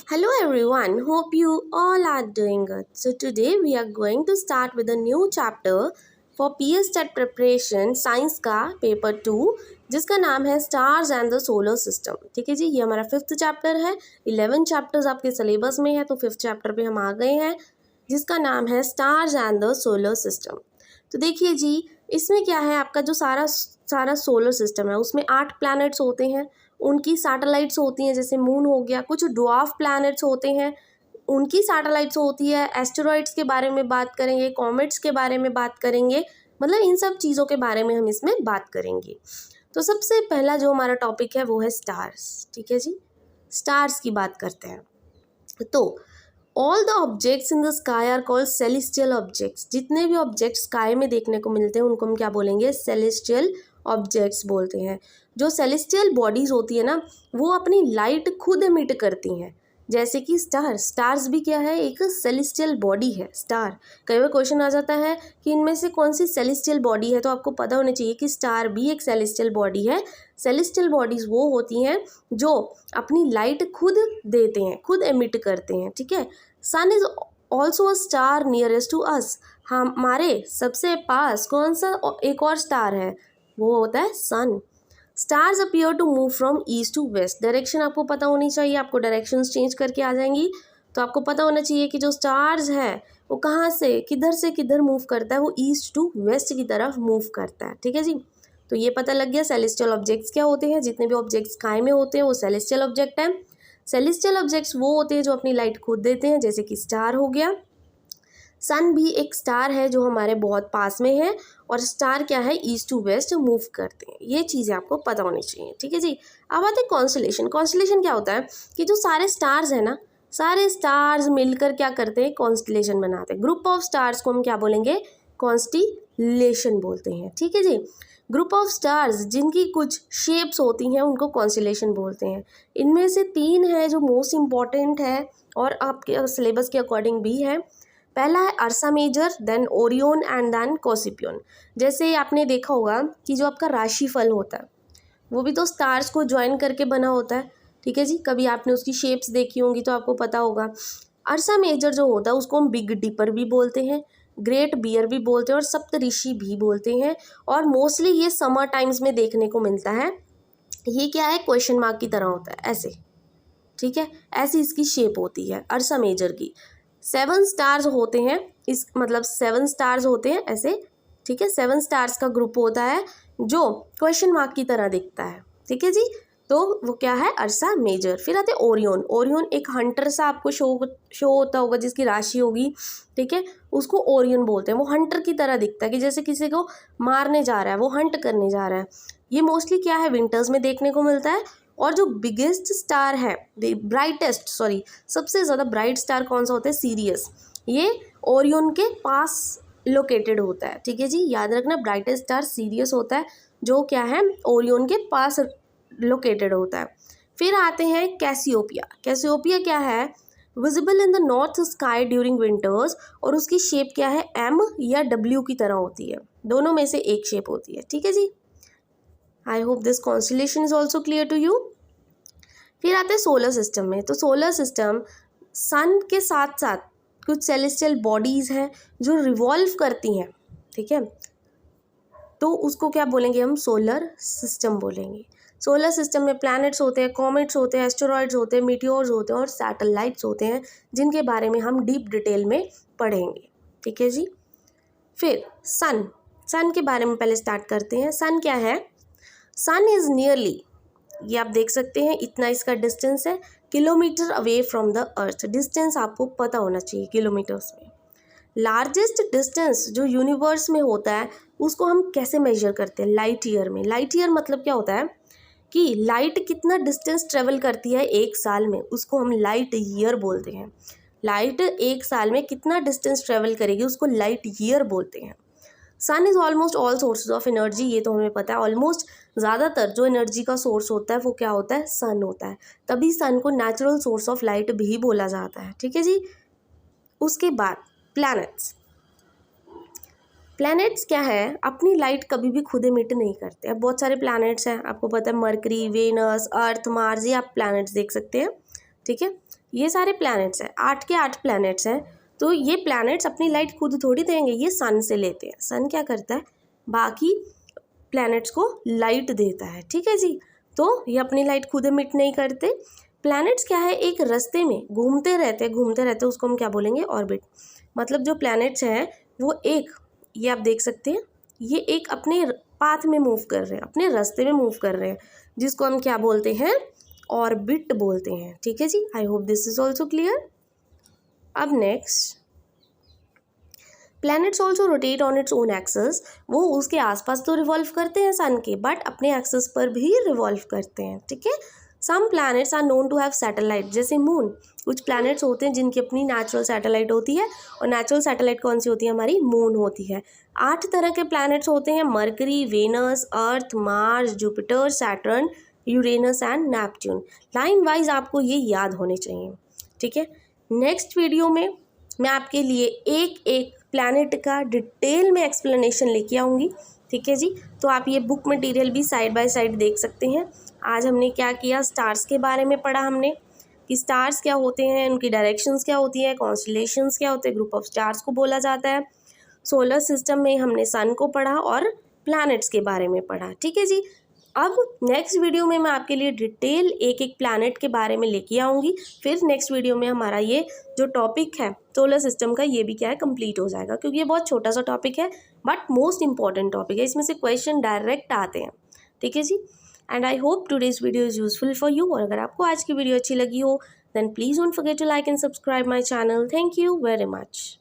Hello everyone, hope you all are doing good. So today we are going to start with a new chapter for PS TET preparation science का paper 2 जिसका नाम है stars and the solar system. ठीक है जी, ये हमारा 5th chapter है। 11 chapters आपके सिलेबस में है, तो 5th चैप्टर पे हम आ गए हैं जिसका नाम है stars and the solar system. तो देखिए जी, इसमें क्या है, आपका जो सारा सोलर सिस्टम है उसमें 8 प्लैनेट्स होते हैं, उनकी सैटेलाइट्स होती हैं, जैसे मून हो गया। कुछ ड्वार्फ प्लैनेट्स होते हैं, उनकी सैटेलाइट्स होती है। एस्टेरॉइड्स के बारे में बात करेंगे, कॉमेट्स के बारे में बात करेंगे, मतलब इन सब चीज़ों के बारे में हम इसमें बात करेंगे। तो सबसे पहला जो हमारा टॉपिक है वो है स्टार्स। ठीक है जी, स्टार्स की बात करते हैं। तो all the objects in the sky are called celestial objects. जितने भी ऑब्जेक्ट स्काई में देखने को मिलते हैं उनको हम क्या बोलेंगे, सेलेस्टियल ऑब्जेक्ट्स बोलते हैं। जो सेलेस्टियल बॉडीज़ होती है ना, वो अपनी लाइट खुद एमिट करती हैं, जैसे कि स्टार्स भी क्या है, एक सेलेस्टियल बॉडी है स्टार। कई बार क्वेश्चन आ जाता है कि इनमें से कौन सी सेलेस्टियल बॉडी है, तो आपको पता होना चाहिए कि स्टार भी एक सेलेस्टियल बॉडी है। सेलेस्टियल बॉडीज़ वो होती हैं जो अपनी लाइट खुद देते हैं, खुद एमिट करते हैं। ठीक है, sun is also a star nearest to us. हमारे सबसे पास कौन सा एक और स्टार है, वो होता है sun. Stars appear to move from east to west. Direction आपको पता होनी चाहिए, आपको डायरेक्शंस चेंज करके आ जाएंगी, तो आपको पता होना चाहिए कि जो स्टार्स है वो कहाँ से किधर मूव करता है, वो ईस्ट टू वेस्ट की तरफ मूव करता है। ठीक है जी, तो ये पता लग गया सेलेस्टियल ऑब्जेक्ट्स क्या होते हैं। जितने भी ऑब्जेक्ट्स स्काई में होते हैं वो सेलेस्टियल ऑब्जेक्ट हैं। सेलेस्टियल ऑब्जेक्ट्स वो होते हैं जो अपनी लाइट खुद देते हैं, जैसे कि स्टार हो गया। सन भी एक स्टार है जो हमारे बहुत पास में है, और स्टार क्या है, ईस्ट टू वेस्ट मूव करते हैं। ये चीज़ें आपको पता होनी चाहिए। ठीक है जी, अब आते हैं कॉन्स्टलेशन। कॉन्स्टलेशन क्या होता है कि जो सारे स्टार्स हैं ना, सारे स्टार्स मिलकर क्या करते हैं, कॉन्स्टलेशन बनाते हैं। ग्रुप ऑफ स्टार्स को हम क्या बोलेंगे, कॉन्स्टिलेशन बोलते हैं। ठीक है जी, ग्रुप ऑफ स्टार्स जिनकी कुछ शेप्स होती हैं उनको कॉन्स्टलेशन बोलते हैं। इनमें से 3 है जो मोस्ट इम्पॉर्टेंट है और आपके सिलेबस के अकॉर्डिंग भी है। पहला है Ursa Major, then Orion and then Cassiopeia. जैसे आपने देखा होगा कि जो आपका राशिफल होता है वो भी तो स्टार्स को ज्वाइन करके बना होता है। ठीक है जी, कभी आपने उसकी शेप्स देखी होंगी तो आपको पता होगा। अर्सा मेजर जो होता है उसको हम बिग डिपर भी बोलते हैं, ग्रेट बियर भी बोलते हैं और सप्तऋषि भी बोलते हैं। और मोस्टली ये समर टाइम्स में देखने को मिलता है। ये क्या है, क्वेश्चन मार्क की तरह होता है ऐसे। ठीक है, ऐसी इसकी शेप होती है अर्सा मेजर की। 7 स्टार्स होते हैं, इस मतलब 7 स्टार्स होते हैं ऐसे। ठीक है, 7 स्टार्स का ग्रुप होता है जो क्वेश्चन मार्क की तरह दिखता है। ठीक है जी, तो वो क्या है, अर्सा मेजर। फिर आते ओरियन। ओरियन एक हंटर सा आपको शो होता होगा, जिसकी राशि होगी। ठीक है, उसको ओरियन बोलते हैं। वो हंटर की तरह दिखता है कि जैसे किसी को मारने जा रहा है, वो हंट करने जा रहा है। ये मोस्टली क्या है, विंटर्स में देखने को मिलता है। और जो बिगेस्ट स्टार है, सबसे ज़्यादा ब्राइट स्टार कौन सा होता है, सीरियस। ये ओरियन के पास लोकेटेड होता है। ठीक है जी, याद रखना, ब्राइटेस्ट स्टार सीरियस होता है, जो क्या है, ओरियन के पास लोकेटेड होता है। फिर आते हैं कैसियोपिया। कैसियोपिया क्या है, visible in the north sky during winters, और उसकी शेप क्या है, एम या डब्ल्यू की तरह होती है। दोनों में से एक शेप होती है। ठीक है जी, I hope this constellation is also clear to you. फिर आते हैं सोलर सिस्टम में। तो सोलर सिस्टम सन के साथ साथ कुछ सेलेस्टियल बॉडीज़ हैं जो रिवॉल्व करती हैं। ठीक है, तो उसको क्या बोलेंगे हम, सोलर सिस्टम बोलेंगे। सोलर सिस्टम में प्लैनेट्स होते हैं, कॉमेट्स होते हैं, एस्टेरॉइड्स होते हैं, मीटियोर्स होते हैं और सैटेलाइट्स होते हैं, जिनके बारे में हम डीप डिटेल में पढ़ेंगे। ठीक है जी, फिर सन के बारे में पहले स्टार्ट करते हैं। सन क्या है, सन इज़ नियरली, ये आप देख सकते हैं, इतना इसका डिस्टेंस है, kilometre away from the earth. Distance आपको पता होना चाहिए किलोमीटर्स में। लार्जेस्ट डिस्टेंस जो यूनिवर्स में होता है उसको हम कैसे मेजर करते हैं, लाइट ईयर में। लाइट ईयर मतलब क्या होता है कि लाइट कितना डिस्टेंस ट्रेवल करती है एक साल में, उसको हम लाइट ईयर बोलते हैं। लाइट एक साल में कितना डिस्टेंस ट्रेवल करेगी उसको लाइट ईयर बोलते हैं। Sun is almost all sources of energy, ये तो हमें पता है। ऑलमोस्ट ज़्यादातर जो एनर्जी का सोर्स होता है वो क्या होता है, सन होता है। तभी सन को नेचुरल सोर्स ऑफ लाइट भी बोला जाता है। ठीक है जी, उसके बाद प्लैनेट्स। प्लैनेट्स क्या है, अपनी लाइट कभी भी खुद एमिट नहीं करते। अब बहुत सारे प्लैनेट्स हैं, आपको पता है, मरकरी, वेनस, अर्थ, मार्स, ये आप प्लैनेट्स देख सकते हैं। ठीक है। ये सारे प्लैनेट्स हैं, 8 के 8 प्लैनेट्स हैं। तो ये प्लैनेट्स अपनी लाइट खुद थोड़ी देंगे, ये सन से लेते हैं। सन क्या करता है, बाकी प्लैनेट्स को लाइट देता है, ठीक है जी। तो ये अपनी लाइट खुद एमिट नहीं करते। प्लैनेट्स क्या है, एक रास्ते में घूमते रहते हैं, उसको हम क्या बोलेंगे, ऑर्बिट। मतलब जो प्लैनेट्स हैं वो एक, ये आप देख सकते हैं, ये एक अपने पाथ में मूव कर रहे हैं, अपने रास्ते में मूव कर रहे हैं, जिसको हम क्या बोलते हैं, ऑर्बिट बोलते हैं, ठीक है जी। I hope this is also clear. अब next, planets also rotate on its own axis. वो उसके आसपास तो रिवॉल्व करते हैं सन के, बट अपने एक्सेस पर भी रिवॉल्व करते हैं, ठीक है। Some planets are known to have satellite, जैसे मून। कुछ प्लैनेट्स होते हैं जिनकी अपनी नेचुरल सैटेलाइट होती है, और नेचुरल सैटेलाइट कौन सी होती है, हमारी मून होती है। 8 तरह के प्लैनेट्स होते हैं, Mercury, Venus, Earth, Mars, Jupiter, Saturn, Uranus and Neptune. Line wise आपको ये याद होने चाहिए, ठीक है। नेक्स्ट वीडियो में मैं आपके लिए एक एक प्लैनेट का डिटेल में एक्सप्लेनेशन लेके आऊँगी, ठीक है जी। तो आप ये बुक मटेरियल भी साइड बाय साइड देख सकते हैं। आज हमने क्या किया, स्टार्स के बारे में पढ़ा हमने कि स्टार्स क्या होते हैं, उनकी डायरेक्शंस क्या होती हैं, कॉन्स्टलेशंस क्या होते हैं, ग्रुप ऑफ स्टार्स को बोला जाता है। सोलर सिस्टम में हमने सन को पढ़ा और प्लैनेट्स के बारे में पढ़ा, ठीक है जी। अब नेक्स्ट वीडियो में मैं आपके लिए डिटेल एक एक प्लैनेट के बारे में लेके आऊँगी। फिर नेक्स्ट वीडियो में हमारा ये जो टॉपिक है सोलर सिस्टम का, ये भी क्या है, कंप्लीट हो जाएगा, क्योंकि ये बहुत छोटा सा टॉपिक है बट मोस्ट इंपॉर्टेंट टॉपिक है। इसमें से क्वेश्चन डायरेक्ट आते हैं, ठीक है जी। And I hope today's video is useful for you. और अगर आपको आज की वीडियो अच्छी लगी हो then please don't forget to like and subscribe my channel. Thank you very much.